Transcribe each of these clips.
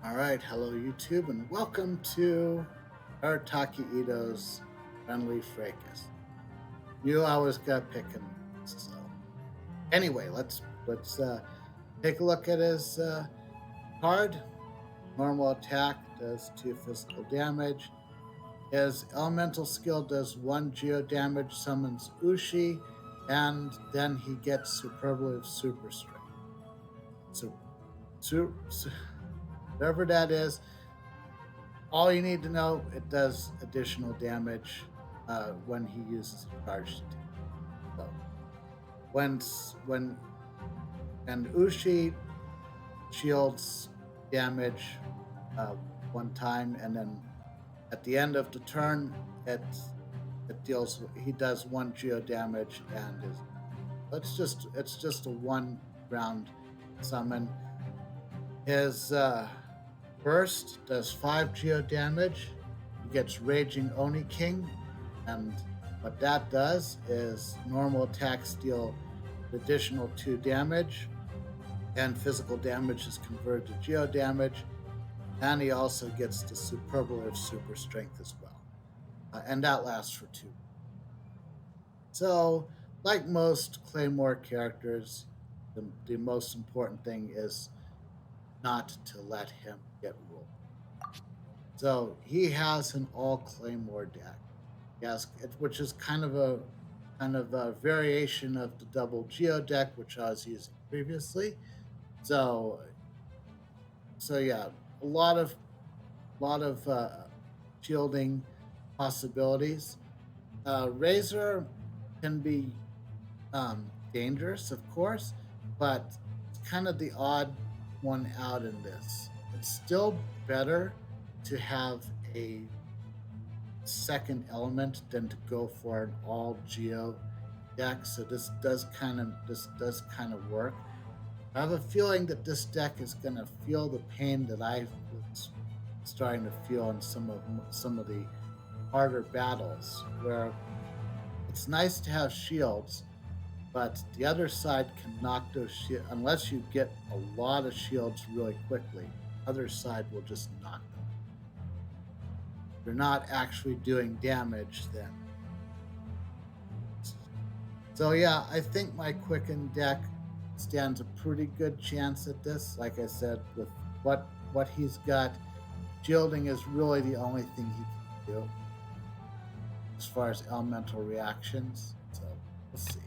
All right, hello YouTube, and welcome to Arataki Itto's Friendly Fracas. You always got picking. So anyway, let's take a look at his card. Normal attack does 2 physical damage. His elemental skill does 1 geo damage, summons Ushi, and then he gets superlative super strength. So, whatever that is. All you need to know, it does additional damage when he uses a charged attack. So when and Ushi shields damage uh, one time, and then at the end of the turn, he does 1 geo damage, and it's just a 1 round summon. His burst does 5 geo damage. He gets Raging Oni King, and what that does is normal attacks deal additional 2 damage, and physical damage is converted to geo damage, and he also gets the superlative super strength as well, and that lasts for 2. So, like most Claymore characters, the most important thing is not to let him get ruled. So he has an all Claymore deck. Yes, which is kind of a variation of the double Geo deck, which I was using previously. So yeah, a lot of shielding possibilities. Razor can be dangerous, of course, but it's kind of the odd one out in this. It's still better to have a second element than to go for an all geo deck. So this does kind of work. I have a feeling that this deck is going to feel the pain that I was starting to feel in some of the harder battles, where it's nice to have shields, but the other side can knock those shields unless you get a lot of shields really quickly. Other side will just knock them. If you're not actually doing damage, then. So yeah, I think my Quicken deck stands a pretty good chance at this. Like I said, with what he's got, shielding is really the only thing he can do as far as elemental reactions. So we'll see.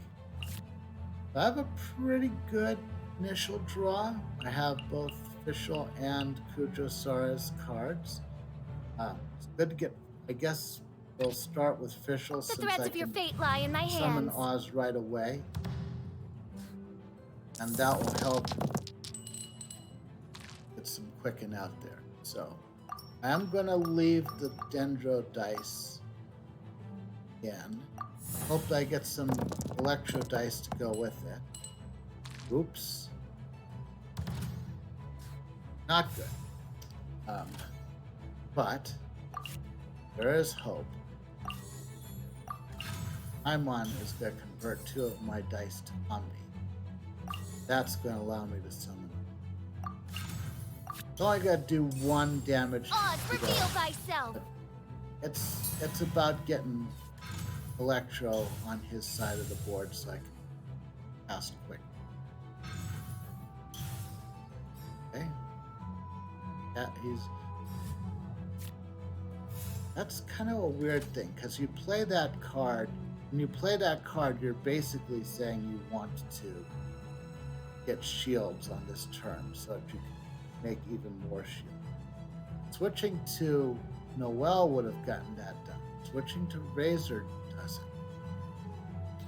I have a pretty good initial draw. I have both Fischl and Kujosaurus cards. It's good to get. I guess we'll start with Fischl, The threads of your fate lie in my hands. Summon Oz right away, and that will help get some Quicken out there. So I'm gonna leave the Dendro dice again. Hope I get some Electro dice to go with it. Oops. Not good. But there is hope. Paimon is going to convert 2 of my dice to Omni. That's going to allow me to summon. So I got to do 1 damage. Oz, reveal thyself. It's about getting Electro on his side of the board so I can cast quick. Okay. Yeah, that's kind of a weird thing, because you play that card. When you play that card, you're basically saying you want to get shields on this turn so that you can make even more shields. Switching to Noelle would have gotten that done. Switching to Razor doesn't.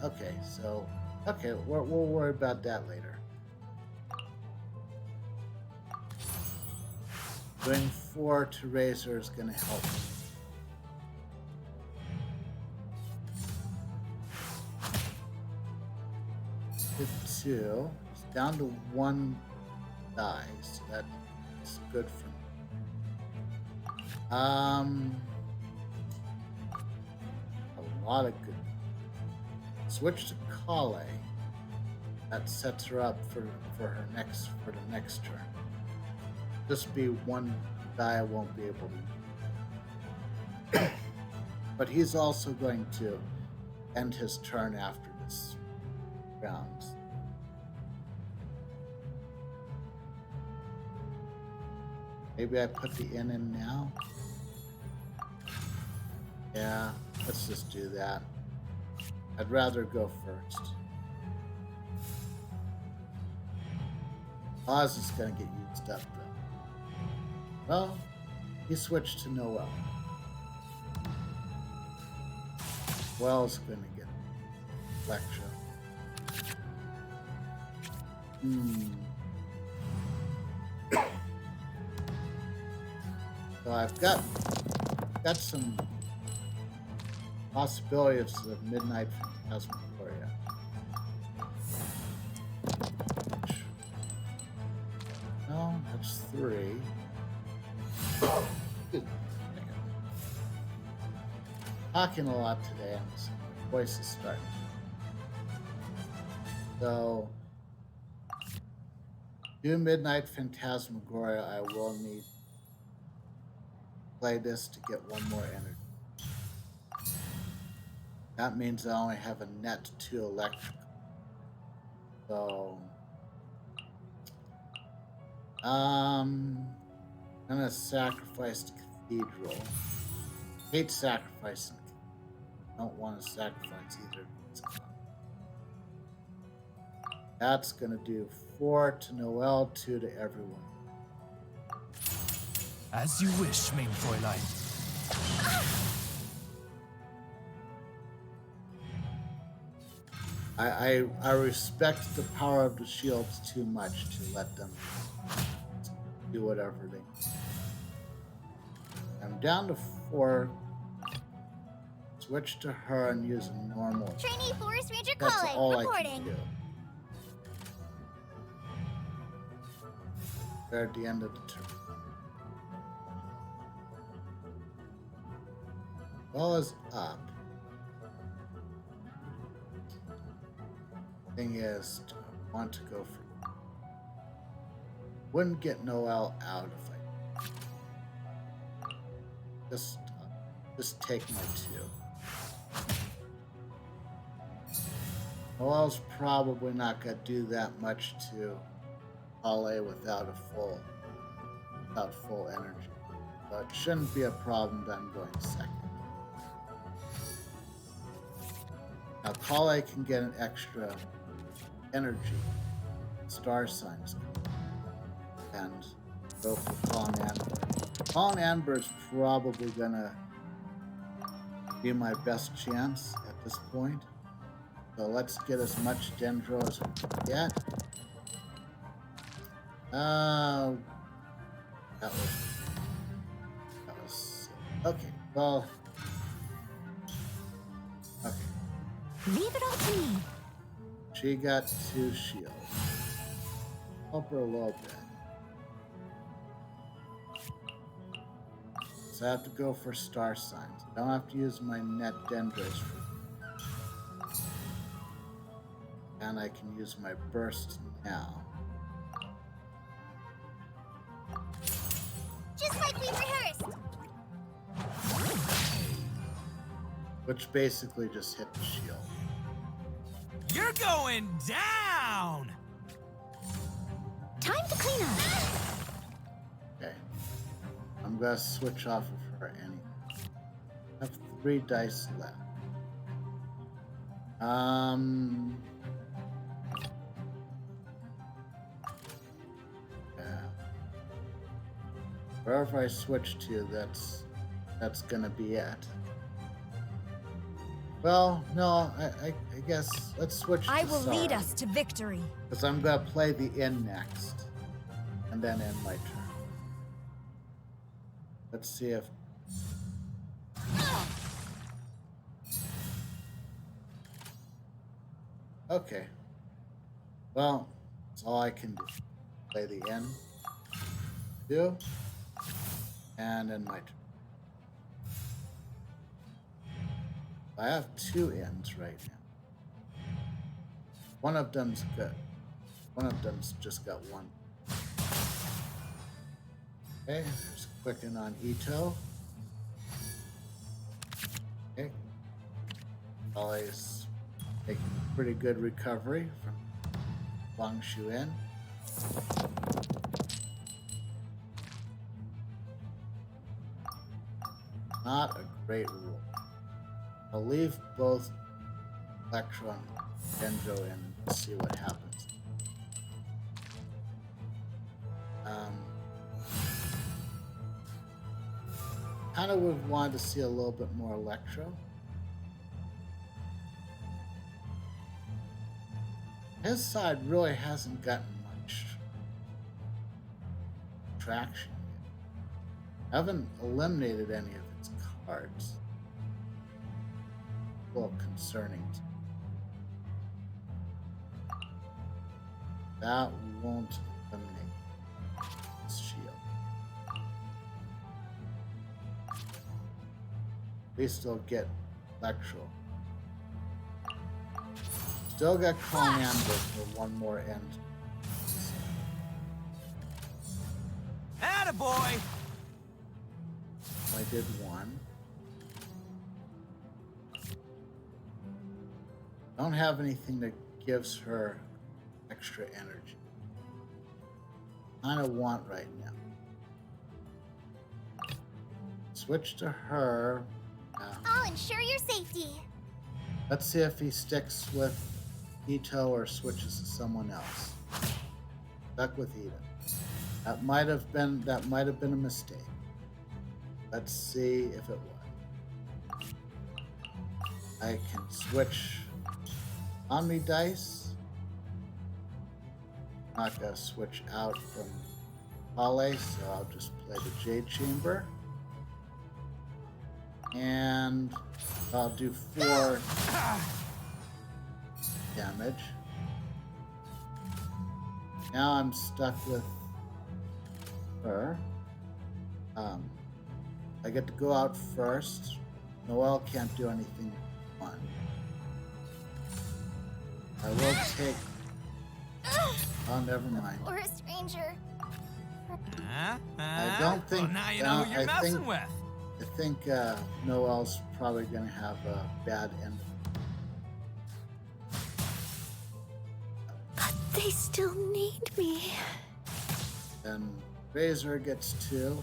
Okay, we'll worry about that later. Doing 4 to Razor is going to help. Two. It's down to 1 die, so that's good for me. A lot of good. Switch to Kale. That sets her up for the next turn. just be one guy I won't be able to. But he's also going to end his turn after this round. Maybe I put the inn in now? Yeah, let's just do that. I'd rather go first. Oz is going to get used up, though. Well, he switched to Noel. Noel's going to get Electro. So I've got some possibilities of Midnight Phantasmagoria. No, that's 3. Talking a lot today, and my voice is starting. So, do Midnight Phantasmagoria. I will need to play this to get one more energy. That means I only have a net 2 electrical. So, I'm gonna sacrifice the cathedral. Hate sacrificing. Don't want to sacrifice either. That's gonna do 4 to Noel, 2 to everyone. As you wish, mein Fräulein. I respect the power of the shields too much to let them do whatever they need. I'm down to 4. Switch to her and use a normal. Trainee Forest Ranger That's calling. all I Reporting. can do. They're at the end of the turn. Ball is up. Thing is, I want to go for. Wouldn't get Noel out if I just take my 2. Noel's probably not gonna do that much to Ollie without full energy. But it shouldn't be a problem that I'm going second. Now Kale can get an extra energy, star signs, and go for Fallen Amber. Fallen Amber is probably gonna be my best chance at this point. So let's get as much Dendro as we can get. That was okay. Well, okay. Leave it all to me. She got 2 shields. Help her a little bit. So I have to go for star signs. I don't have to use my net dendros for. And I can use my burst now. Just like we rehearsed. Which basically just hit the shield. You're going down! Time to clean up. Okay. I'm gonna switch off of her anyway. I have 3 dice left. Yeah. Wherever I switch to, that's gonna be it. Well, no, I guess let's switch to I will Sorrow, lead us to victory. because I'm gonna play the inn next, and then end my turn. Let's see if. Okay. Well, that's all I can do. Play the inn. Do. And then my turn. I have 2 ends right now. One of them's good. One of them's just got 1. Okay, there's quicken on Itto. Okay, always making a pretty good recovery from Wang Shuin. Not a great rule. I'll leave both Electro and Genjo in and see what happens. Kind of would want to see a little bit more Electro. His side really hasn't gotten much traction yet. I haven't eliminated any of its cards. A little concerning. That won't eliminate this shield. We still get Electro. Still got Commander for one more end. Attaboy! I did one. Don't have anything that gives her extra energy. Kind of want right now. Switch to her. I'll ensure your safety. Let's see if he sticks with Itto or switches to someone else. Stuck with Itto. That might have been a mistake. Let's see if it was. I can switch Omni Dice. I'm not gonna switch out from Pale, so I'll just play the Jade Chamber. And I'll do 4 damage. Now I'm stuck with her. I get to go out first. Noelle can't do anything fun. I will take. Oh, never mind. Forest Ranger. I don't think. Well, now you know who you're messing with. I think Noelle's probably going to have a bad end. But they still need me. And Razor gets 2.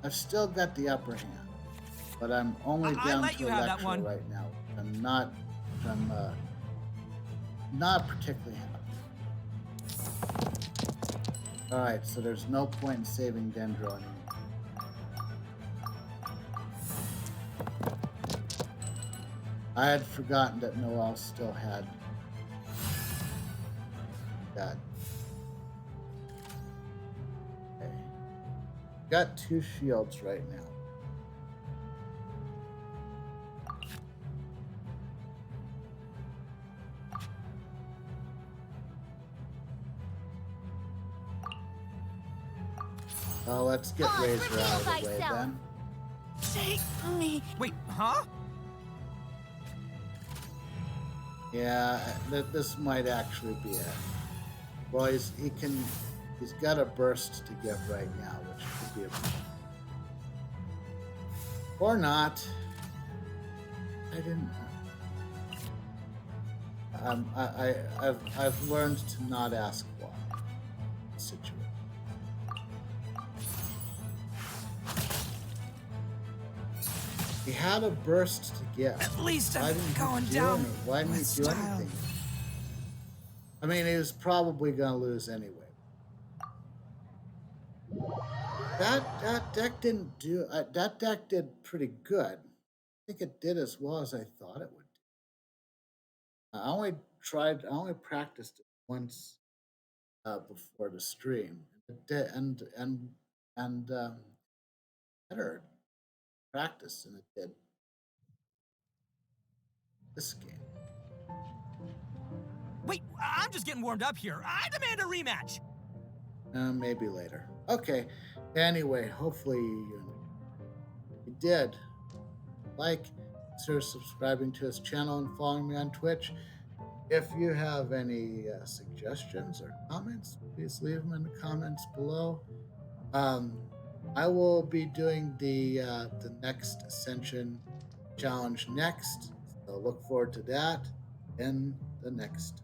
I've still got the upper hand, but I'm only down to Electro right now. I'm not particularly happy. All right, so there's no point in saving Dendro anymore. I had forgotten that Noelle still had that. Okay. Got 2 shields right now. Well, let's get Razor out of the way then. Take me. Wait, huh? Yeah, this might actually be it. Well, he's got a burst to give right now, which could be a problem. Or not. I didn't. I've learned to not ask why. Situation. He had a burst to give. At least I'm going down. Why didn't he do anything? I mean, he was probably going to lose anyway. That deck didn't do. That deck did pretty good. I think it did as well as I thought it would. I only practiced it once before the stream. It did, and better practice than it did this game. Wait, I'm just getting warmed up here. I demand a rematch. Maybe later. Okay. Anyway, hopefully you did. Like, consider subscribing to his channel and following me on Twitch. If you have any suggestions or comments, please leave them in the comments below. Um, I will be doing the next Ascension challenge next, so look forward to that in the next